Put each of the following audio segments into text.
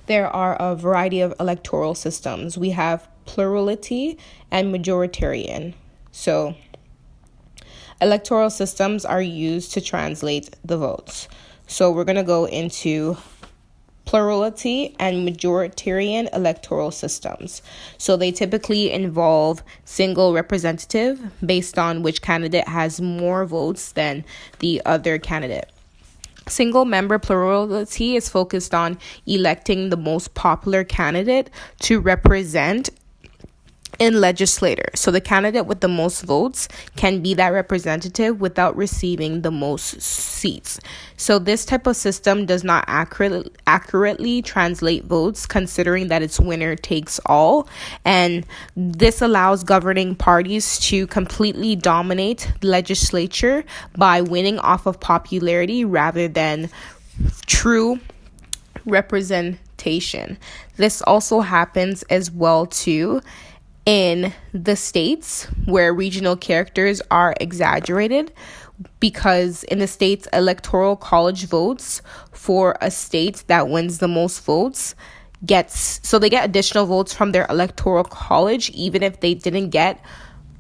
There are a variety of electoral systems. We have plurality and majoritarian. So, electoral systems are used to translate the votes. So, we're going to go into plurality and majoritarian electoral systems. So they typically involve single representative based on which candidate has more votes than the other candidate. Single member plurality is focused on electing the most popular candidate to represent in legislature. So the candidate with the most votes can be that representative without receiving the most seats. So this type of system does not accurately translate votes, considering that it's winner takes all. And this allows governing parties to completely dominate the legislature by winning off of popularity rather than true representation. This also happens as well too in the states where regional characters are exaggerated, because in the states, electoral college votes for a state that wins the most votes they get additional votes from their electoral college even if they didn't get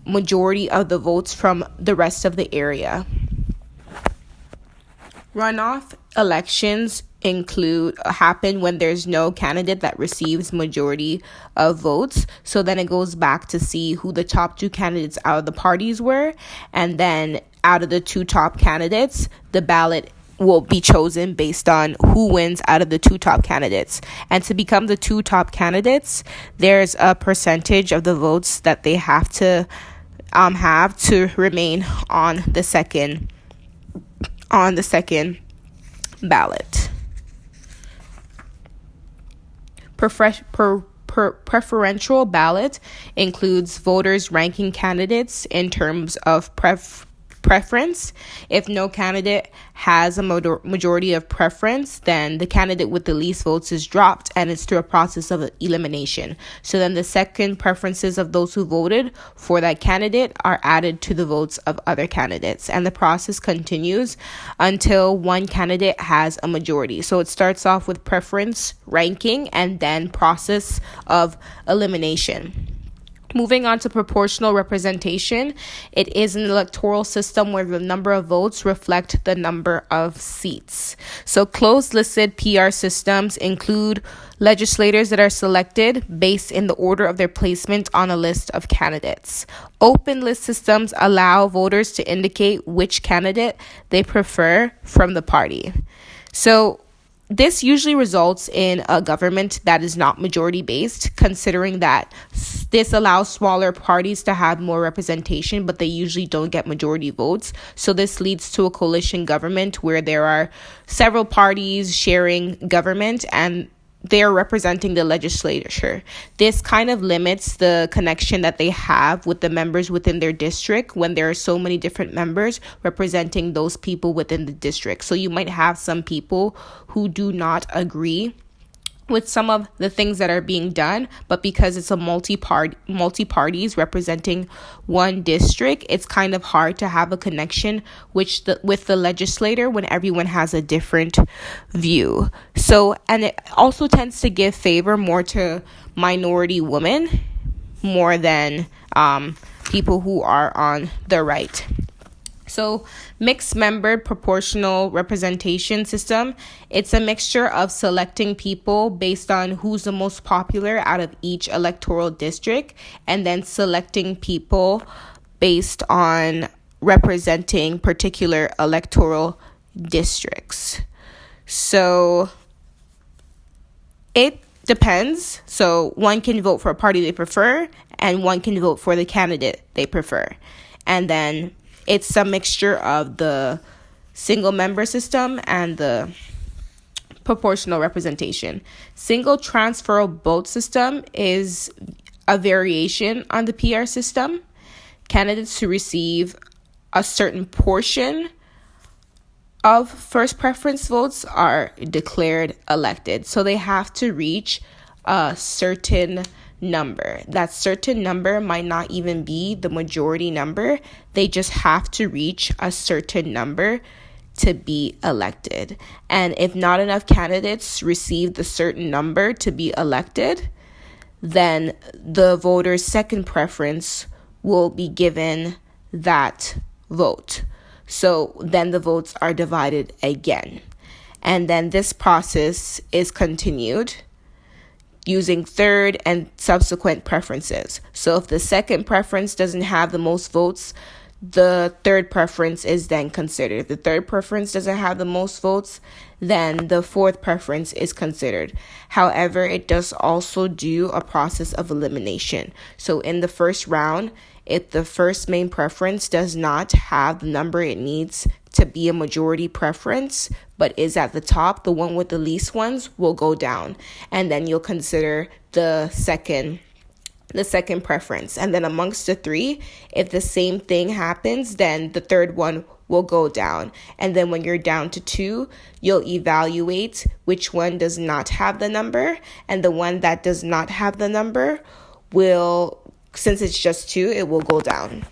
majority of the votes from the rest of the area. Runoff elections happen when there's no candidate that receives majority of votes. So then it goes back to see who the top two candidates out of the parties were. And then out of the two top candidates, the ballot will be chosen based on who wins out of the two top candidates. And to become the two top candidates, there's a percentage of the votes that they have to remain on the second ballot. Preferential ballot includes voters ranking candidates in terms of preference. If no candidate has a majority of preference, then the candidate with the least votes is dropped, and it's through a process of elimination. So then the second preferences of those who voted for that candidate are added to the votes of other candidates, and the process continues until one candidate has a majority. So it starts off with preference ranking and then process of elimination. Moving on to proportional representation, it is an electoral system where the number of votes reflect the number of seats. So closed-listed PR systems include legislators that are selected based in the order of their placement on a list of candidates. Open list systems allow voters to indicate which candidate they prefer from the party. So this usually results in a government that is not majority-based, considering that this allows smaller parties to have more representation, but they usually don't get majority votes. So this leads to a coalition government where there are several parties sharing government and they're representing the legislature. This kind of limits the connection that they have with the members within their district when there are so many different members representing those people within the district. So you might have some people who do not agree with some of the things that are being done, but because it's a multi-parties representing one district, it's kind of hard to have a connection with the legislator when everyone has a different view. So, and it also tends to give favor more to minority women more than people who are on the right. So mixed-membered proportional representation system, it's a mixture of selecting people based on who's the most popular out of each electoral district, and then selecting people based on representing particular electoral districts. So it depends. So one can vote for a party they prefer, and one can vote for the candidate they prefer. And then it's a mixture of the single member system and the proportional representation. Single transferable vote system is a variation on the PR system. Candidates who receive a certain portion of first preference votes are declared elected. So they have to reach a certain number. That certain number might not even be the majority number. They just have to reach a certain number to be elected. And if not enough candidates receive the certain number to be elected, then the voter's second preference will be given that vote. So then the votes are divided again. And then this process is continued using third and subsequent preferences. So if the second preference doesn't have the most votes, the third preference is then considered. If the third preference doesn't have the most votes, then the fourth preference is considered. However, it does also do a process of elimination. So in the first round, if the first main preference does not have the number it needs to be a majority preference, but is at the top, the one with the least ones will go down. And then you'll consider the second preference. And then amongst the three, if the same thing happens, then the third one will go down. And then when you're down to two, you'll evaluate which one does not have the number. And the one that does not have the number will, since it's just two, it will go down.